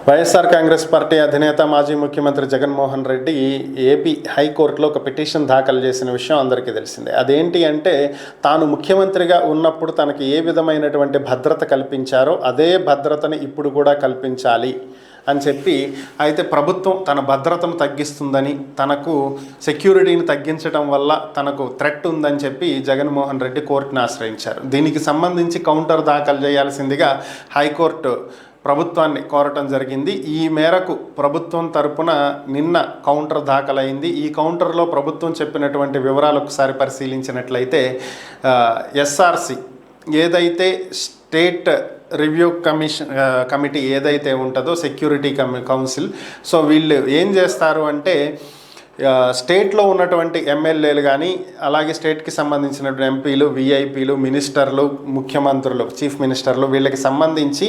YSR Congress party అధినేత మాజీ ముఖ్యమంత్రి జగన్మోహన్ రెడ్డి ఏపీ హైకోర్టులో ఒక పిటిషన్ దాఖలు చేసిన విషయం అందరికీ తెలిసిందే. అదేంటి అంటే, తాను ముఖ్యమంత్రిగా ఉన్నప్పుడు తనకి ఏ విధమైనటువంటి భద్రత కల్పించారో అదే భద్రతని ఇప్పుడు కూడా కల్పించాలి అని చెప్పి, అయితే ప్రభుత్వం తన భద్రతను తగ్గిస్తుందని, తనకు సెక్యూరిటీని తగ్గించడం వల్ల తనకు థ్రెట్ ఉందని చెప్పి జగన్మోహన్ రెడ్డి కోర్టును ఆశ్రయించారు. దీనికి సంబంధించి కౌంటర్ దాఖలు చేయాల్సిందిగా హైకోర్టు ప్రభుత్వాన్ని కోరటం జరిగింది. ఈ మేరకు ప్రభుత్వం తరపున నిన్న కౌంటర్ దాఖలైంది. ఈ కౌంటర్లో ప్రభుత్వం చెప్పినటువంటి వివరాలు ఒకసారి పరిశీలించినట్లయితే, ఎస్ఆర్సి ఏదైతే స్టేట్ రివ్యూ కమిటీ ఏదైతే ఉంటుందో, సెక్యూరిటీ కౌన్సిల్, సో వీళ్ళు ఏం చేస్తారు అంటే, స్టేట్లో ఉన్నటువంటి ఎమ్మెల్యేలు కానీ, అలాగే స్టేట్కి సంబంధించినటువంటి ఎంపీలు, విఐపీలు, మినిస్టర్లు, ముఖ్యమంత్రులు, చీఫ్ మినిస్టర్లు, వీళ్ళకి సంబంధించి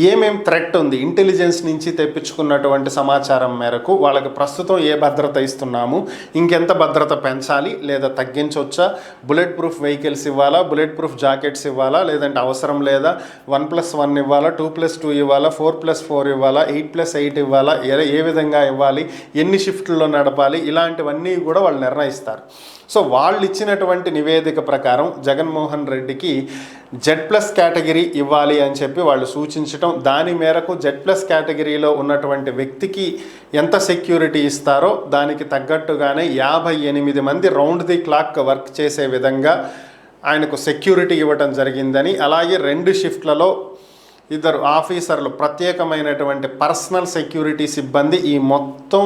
ఏమేం థ్రెట్ ఉంది, ఇంటెలిజెన్స్ నుంచి తెప్పించుకున్నటువంటి సమాచారం మేరకు వాళ్ళకి ప్రస్తుతం ఏ భద్రత ఇస్తున్నాము, ఇంకెంత భద్రత పెంచాలి లేదా తగ్గించవచ్చా, బుల్లెట్ ప్రూఫ్ వెహికల్స్ ఇవ్వాలా, బుల్లెట్ ప్రూఫ్ జాకెట్స్ ఇవ్వాలా, లేదంటే అవసరం లేదా, 1+1 ఇవ్వాలా, 2+2 ఇవ్వాలా, 4+4 ఇవ్వాలా, 8+8 ఇవ్వాలా, ఏ విధంగా ఇవ్వాలి, ఎన్ని షిఫ్ట్లో నడపాలి, ఇలాంటివన్నీ కూడా వాళ్ళు నిర్ణయిస్తారు. సో వాళ్ళు ఇచ్చినటువంటి నివేదిక ప్రకారం జగన్మోహన్ రెడ్డికి Z+ కేటగిరీ ఇవ్వాలి అని చెప్పి వాళ్ళు సూచించటం, దాని మేరకు Z+ కేటగిరీలో ఉన్నటువంటి వ్యక్తికి ఎంత సెక్యూరిటీ ఇస్తారో దానికి తగ్గట్టుగానే 58 మంది రౌండ్ ది క్లాక్ వర్క్ చేసే విధంగా ఆయనకు సెక్యూరిటీ ఇవ్వటం జరిగిందని, అలాగే 2 షిఫ్ట్లలో 2 ఆఫీసర్లు, ప్రత్యేకమైనటువంటి పర్సనల్ సెక్యూరిటీ సిబ్బంది ఈ మొత్తం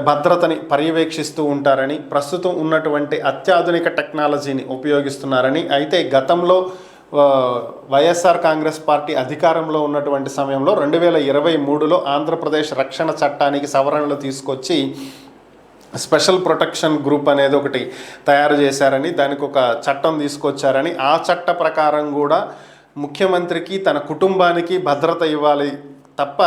భద్రతని పర్యవేక్షిస్తూ ఉంటారని, ప్రస్తుతం ఉన్నటువంటి అత్యాధునిక టెక్నాలజీని ఉపయోగిస్తున్నారని, అయితే గతంలో వైఎస్ఆర్ కాంగ్రెస్ పార్టీ అధికారంలో ఉన్నటువంటి సమయంలో 2023లో ఆంధ్రప్రదేశ్ రక్షణ చట్టానికి సవరణలు తీసుకొచ్చి స్పెషల్ ప్రొటెక్షన్ గ్రూప్ అనేది ఒకటి తయారు చేశారని, దానికి ఒక చట్టం తీసుకొచ్చారని, ఆ చట్ట ప్రకారం కూడా ముఖ్యమంత్రికి తన కుటుంబానికి భద్రత ఇవ్వాలి తప్ప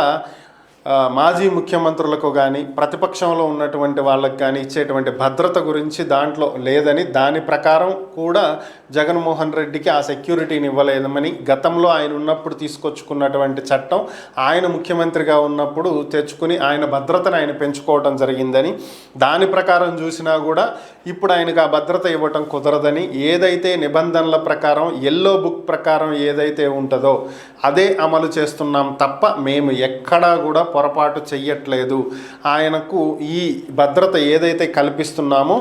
మాజీ ముఖ్యమంత్రులకు కానీ, ప్రతిపక్షంలో ఉన్నటువంటి వాళ్ళకి కానీ ఇచ్చేటువంటి భద్రత గురించి దాంట్లో లేదని, దాని ప్రకారం కూడా జగన్మోహన్ రెడ్డికి ఆ సెక్యూరిటీని ఇవ్వలేదమని, గతంలో ఆయన ఉన్నప్పుడు తీసుకొచ్చుకున్నటువంటి చట్టం ఆయన ముఖ్యమంత్రిగా ఉన్నప్పుడు తెచ్చుకుని ఆయన భద్రతను ఆయన పెంచుకోవటం జరిగిందని, దాని ప్రకారం చూసినా కూడా ఇప్పుడు ఆయనకు ఆ భద్రత ఇవ్వటం కుదరదని, ఏదైతే నిబంధనల ప్రకారం ఎల్లో బుక్ ప్రకారం ఏదైతే ఉంటుందో అదే అమలు చేస్తున్నాం తప్ప మేము ఎక్కడా కూడా పొరపాటు చెయ్యట్లేదు, ఆయనకు ఈ భద్రత ఏదైతే కల్పిస్తున్నామో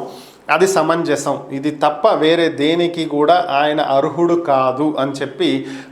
అది సమంజసం, ఇది తప్ప వేరే దేనికి కూడా ఆయన అర్హుడు కాదు అని చెప్పి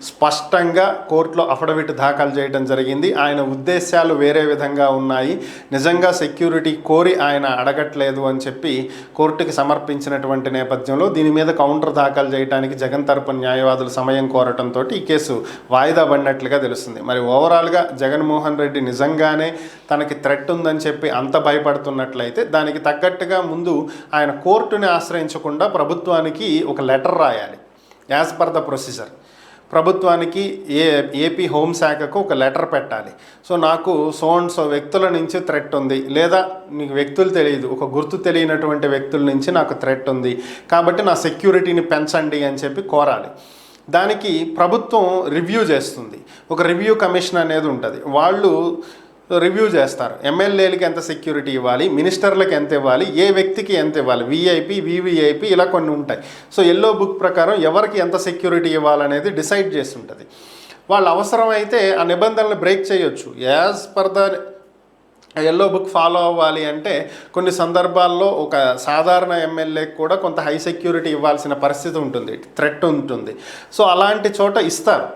స్పష్టంగా కోర్టులో అఫిడవిట్ దాఖలు చేయడం జరిగింది. ఆయన ఉద్దేశాలు వేరే విధంగా ఉన్నాయి, నిజంగా సెక్యూరిటీ కోరి ఆయన అడగట్లేదు అని చెప్పి కోర్టుకి సమర్పించినటువంటి నేపథ్యంలో దీని మీద కౌంటర్ దాఖలు చేయడానికి జగన్ తరపున న్యాయవాదులు సమయం కోరటంతో ఈ కేసు వాయిదా పడినట్లుగా తెలుస్తుంది. మరి ఓవరాల్గా జగన్మోహన్ రెడ్డి నిజంగానే తనకి థ్రెట్ ఉందని చెప్పి అంత భయపడుతున్నట్లయితే, దానికి తగ్గట్టుగా ముందు ఆయన కోర్టుని ఆశ్రయించకుండా ప్రభుత్వానికి ఒక లెటర్ రాయాలి. యాజ్ పర్ ద ప్రొసీజర్ ప్రభుత్వానికి ఏపీ హోంశాఖకు ఒక లెటర్ పెట్టాలి. సో నాకు సో వ్యక్తుల నుంచి థ్రెట్ ఉంది, లేదా మీకు వ్యక్తులు తెలియదు, ఒక గుర్తు తెలియనటువంటి వ్యక్తుల నుంచి నాకు థ్రెట్ ఉంది కాబట్టి నా సెక్యూరిటీని పెంచండి అని చెప్పి కోరాలి. దానికి ప్రభుత్వం రివ్యూ చేస్తుంది. ఒక రివ్యూ కమిషన్ అనేది ఉంటుంది, వాళ్ళు రివ్యూ చేస్తారు. ఎమ్మెల్యేలకి ఎంత సెక్యూరిటీ ఇవ్వాలి, మినిస్టర్లకు ఎంత ఇవ్వాలి, ఏ వ్యక్తికి ఎంత ఇవ్వాలి, విఐపి, వివిఐపి, ఇలా కొన్ని ఉంటాయి. సో ఎల్లో బుక్ ప్రకారం ఎవరికి ఎంత సెక్యూరిటీ ఇవ్వాలనేది డిసైడ్ చేస్తుంటుంది. వాళ్ళు అవసరమైతే ఆ నిబంధనలు బ్రేక్ చేయొచ్చు. As per the yellow book follow అవ్వాలి అంటే కొన్ని సందర్భాల్లో ఒక సాధారణ ఎమ్మెల్యేకి కూడా కొంత హై సెక్యూరిటీ ఇవ్వాల్సిన పరిస్థితి ఉంటుంది, థ్రెట్ ఉంటుంది. సో అలాంటి చోట ఇస్తారు.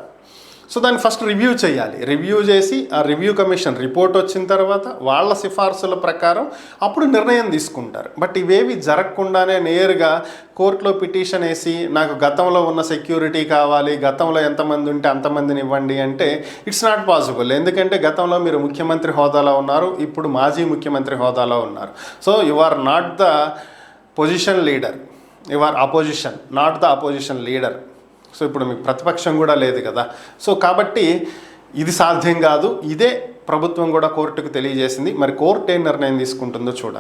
సో దాన్ని ఫస్ట్ రివ్యూ చేయాలి. రివ్యూ చేసి ఆ రివ్యూ కమిషన్ రిపోర్ట్ వచ్చిన తర్వాత వాళ్ళ సిఫార్సుల ప్రకారం అప్పుడు నిర్ణయం తీసుకుంటారు. బట్ ఇవేవి జరగకుండానే నేరుగా కోర్టులో పిటిషన్ వేసి నాకు గతంలో ఉన్న సెక్యూరిటీ కావాలి, గతంలో ఎంతమంది ఉంటే అంతమందిని ఇవ్వండి అంటే ఇట్స్ నాట్ పాసిబుల్. ఎందుకంటే గతంలో మీరు ముఖ్యమంత్రి హోదాలో ఉన్నారు, ఇప్పుడు మాజీ ముఖ్యమంత్రి హోదాలో ఉన్నారు. So you are not the position leader, you are opposition, not the opposition leader. So ఇప్పుడు మీకు ప్రతిపక్షం కూడా లేదు కదా. సో కాబట్టి ఇది సాధ్యం కాదు. ఇదే ప్రభుత్వం కూడా కోర్టుకు తెలియజేసింది. మరి కోర్టు ఏం నిర్ణయం తీసుకుంటుందో చూడాలి.